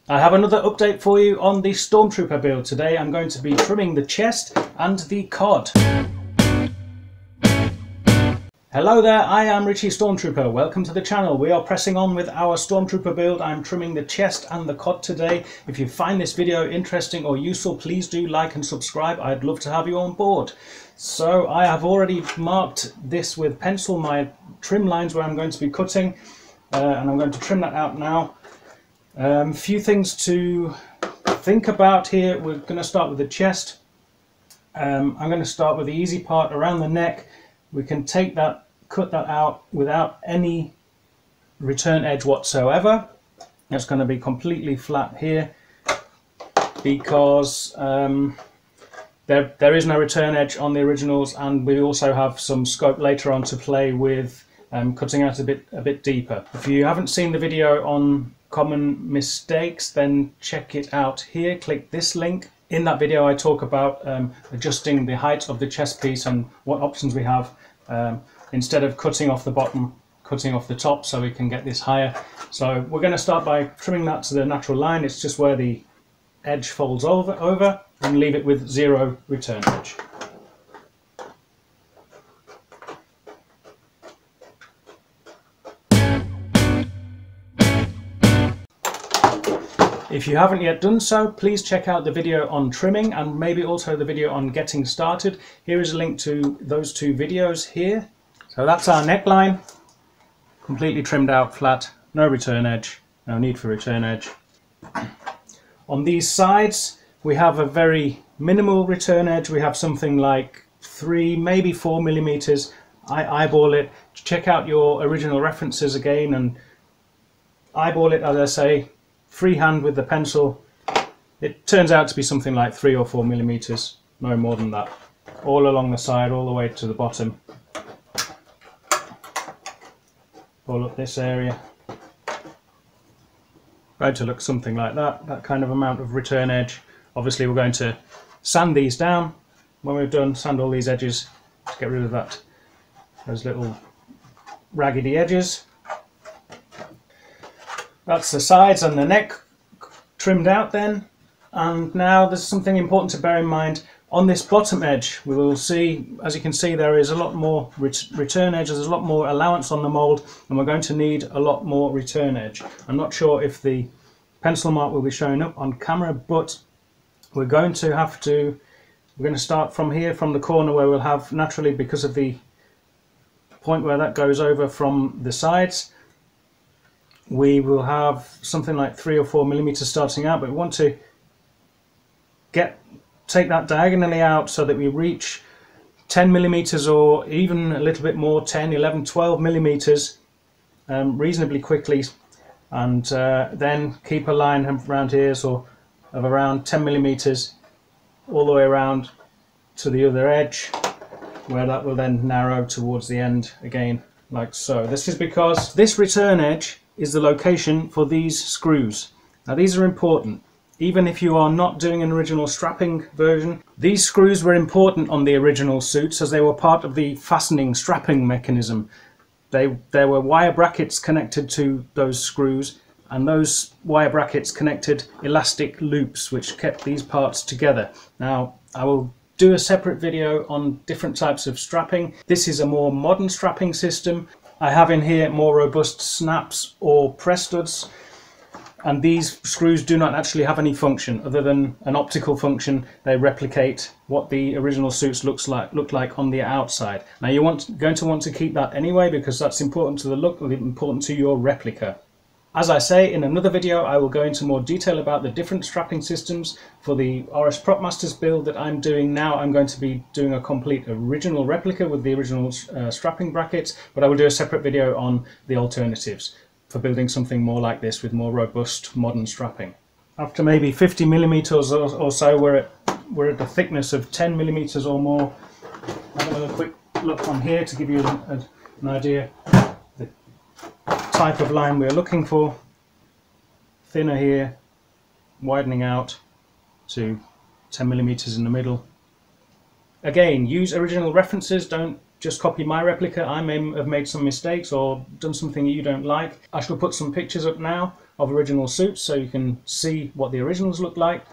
I have another update for you on the Stormtrooper build. Today I'm going to be trimming the chest and the cod. Hello there, I am Richie Stormtrooper. Welcome to the channel. We are pressing on with our Stormtrooper build. I'm trimming the chest and the cod today. If you find this video interesting or useful, please do like and subscribe. I'd love to have you on board. So I have already marked this with pencil, my trim lines where I'm going to be cutting, and I'm going to trim that out now. Few things to think about here. We're going to start with the chest. I'm going to start with the easy part around the neck. We can take that, cut that out without any return edge whatsoever. It's going to be completely flat here because there is no return edge on the originals, and we also have some scope later on to play with cutting out a bit deeper. If you haven't seen the video on common mistakes, then check it out here. Click this link. In that video I talk about adjusting the height of the chest piece and what options we have. Instead of cutting off the bottom, cutting off the top so we can get this higher. So we're going to start by trimming that to the natural line. It's just where the edge folds over and leave it with zero return edge. If you haven't yet done so, please check out the video on trimming and maybe also the video on getting started. Here is a link to those two videos here. So that's our neckline, completely trimmed out flat, no return edge, no need for return edge. On these sides we have a very minimal return edge. We have something like 3, maybe 4 millimeters. I eyeball it. Check out your original references again and eyeball it, as I say. Freehand with the pencil. It turns out to be something like 3 or 4 millimeters, no more than that, all along the side, all the way to the bottom, all up this area. Going to look something like that kind of amount of return edge. Obviously we're going to sand these down. When we've done, sand all these edges to get rid of those little raggedy edges. That's the sides and the neck trimmed out then. And now there's something important to bear in mind. On this bottom edge we will see, as you can see, there is a lot more return edge. There's a lot more allowance on the mould, and we're going to need a lot more return edge. I'm not sure if the pencil mark will be showing up on camera, but we're going to start from here, from the corner where we'll have, naturally because of the point where that goes over from the sides, we will have something like 3 or 4 millimeters starting out, but we want to take that diagonally out so that we reach 10 millimeters or even a little bit more, 10, 11, 12 millimeters reasonably quickly, and then keep a line around here of around 10 millimeters all the way around to the other edge, where that will then narrow towards the end again, like so. This is because this return edge is the location for these screws. Now these are important. Even if you are not doing an original strapping version, these screws were important on the original suits as they were part of the fastening strapping mechanism. There were wire brackets connected to those screws, and those wire brackets connected elastic loops which kept these parts together. Now I will do a separate video on different types of strapping. This is a more modern strapping system. I have in here more robust snaps or press studs, and these screws do not actually have any function other than an optical function. They replicate what the original suits look like on the outside. Now you're going to want to keep that anyway because that's important to the look, important to your replica. As I say, in another video I will go into more detail about the different strapping systems. For the RS Prop Masters build that I'm doing now, I'm going to be doing a complete original replica with the original strapping brackets, but I will do a separate video on the alternatives for building something more like this with more robust modern strapping. After maybe 50 millimeters or so, we're at the thickness of 10 millimeters or more. Have another quick look on here to give you an idea. Type of line we're looking for. Thinner here, widening out to 10 millimeters in the middle. Again, use original references, don't just copy my replica. I may have made some mistakes or done something you don't like. I shall put some pictures up now of original suits so you can see what the originals look like.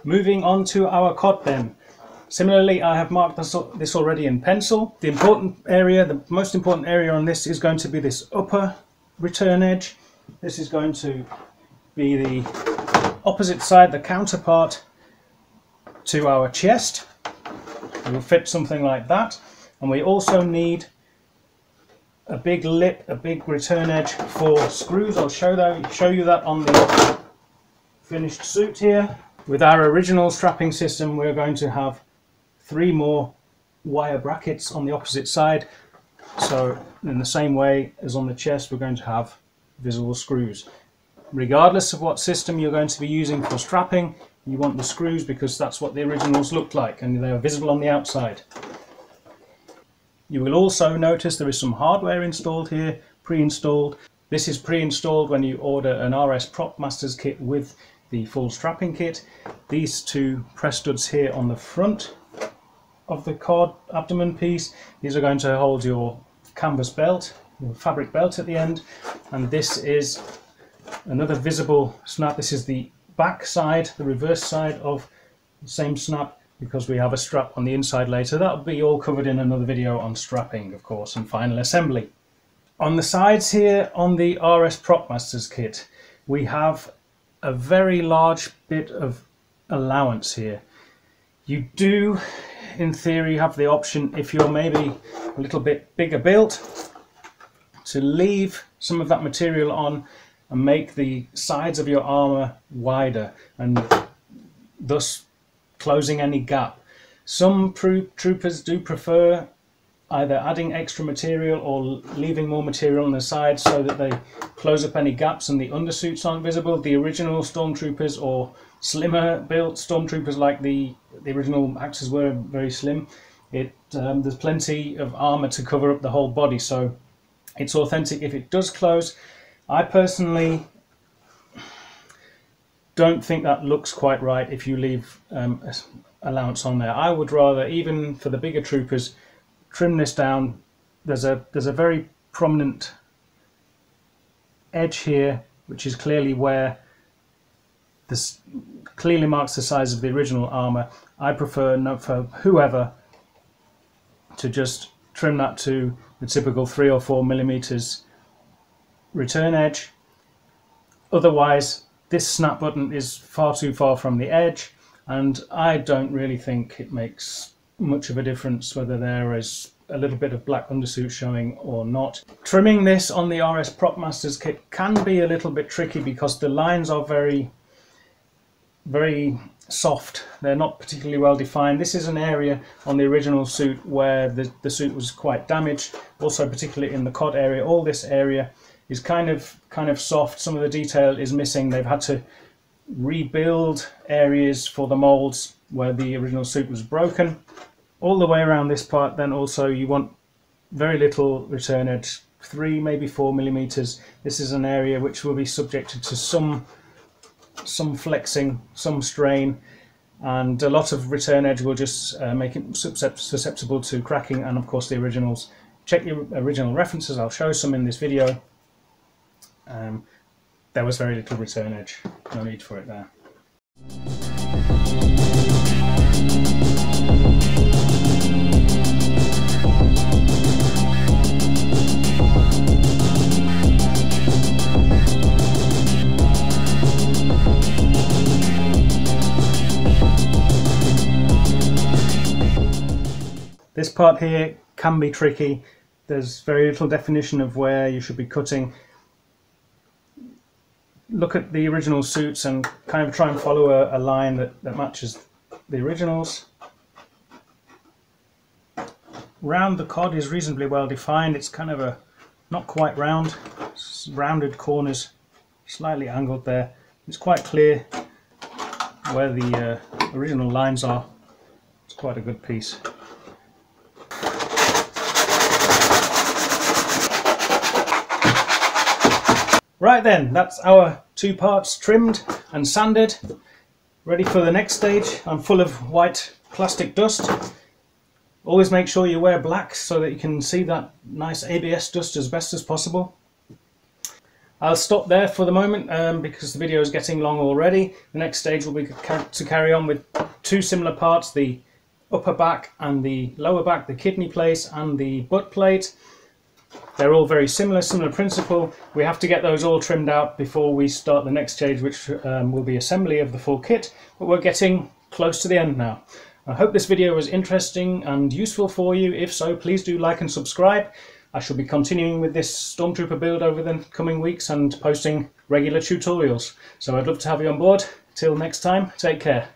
Moving on to our cod bem. Similarly, I have marked this already in pencil. The most important area on this is going to be this upper return edge. This is going to be the opposite side, the counterpart to our chest. It will fit something like that. And we also need a big lip, a big return edge for screws. I'll show you that on the finished suit here. With our original strapping system, we're going to have 3 more wire brackets on the opposite side. So in the same way as on the chest, we're going to have visible screws. Regardless of what system you're going to be using for strapping, you want the screws because that's what the originals looked like and they are visible on the outside. You will also notice there is some hardware installed here, pre-installed. This is pre-installed when you order an RS Prop Masters kit with the full strapping kit. These 2 press studs here on the front of the cod abdomen piece, these are going to hold your canvas belt, your fabric belt at the end, and this is another visible snap. This is the back side, the reverse side of the same snap, because we have a strap on the inside later. That'll be all covered in another video on strapping, of course, and final assembly. On the sides here on the RS Prop Masters kit, we have a very large bit of allowance here. You do, in theory, have the option, if you're maybe a little bit bigger built, to leave some of that material on and make the sides of your armour wider and thus closing any gap. Some troopers do prefer either adding extra material or leaving more material on the side so that they close up any gaps and the undersuits aren't visible. The original Stormtroopers or slimmer built Stormtroopers, like the original axes were, very slim. There's plenty of armour to cover up the whole body, so it's authentic if it does close. I personally don't think that looks quite right if you leave allowance on there. I would rather, even for the bigger troopers, trim this down. There's a very prominent edge here, which is clearly where this clearly marks the size of the original armour. I prefer, for whoever, to just trim that to the typical 3 or 4 millimeters return edge. Otherwise, this snap button is far too far from the edge, and I don't really think it makes much of a difference whether there is a little bit of black undersuit showing or not. Trimming this on the RS Prop Masters kit can be a little bit tricky because the lines are very soft. They're not particularly well defined. This is an area on the original suit where the suit was quite damaged, also particularly in the cod area. All this area is kind of soft. Some of the detail is missing. They've had to rebuild areas for the molds where the original suit was broken. All the way around this part, then also you want very little return edge, 3 maybe 4 millimeters. This is an area which will be subjected to some flexing, some strain, and a lot of return edge will just make it susceptible to cracking. And of course the originals, check your original references, I'll show some in this video. There was very little return edge, no need for it there. This part here can be tricky. There's very little definition of where you should be cutting. Look at the original suits and kind of try and follow a line that matches the originals. Round the cod is reasonably well defined. It's kind of not quite round, rounded corners, slightly angled there. It's quite clear where the original lines are. It's quite a good piece. Right then, that's our 2 parts trimmed and sanded, ready for the next stage. I'm full of white plastic dust. Always make sure you wear black so that you can see that nice ABS dust as best as possible. I'll stop there for the moment because the video is getting long already. The next stage will be to carry on with 2 similar parts, the upper back and the lower back, the kidney plate and the butt plate. They're all very similar principle. We have to get those all trimmed out before we start the next stage, which will be assembly of the full kit, but we're getting close to the end now. I hope this video was interesting and useful for you. If so, please do like and subscribe. I shall be continuing with this Stormtrooper build over the coming weeks and posting regular tutorials. So I'd love to have you on board. Till next time, take care.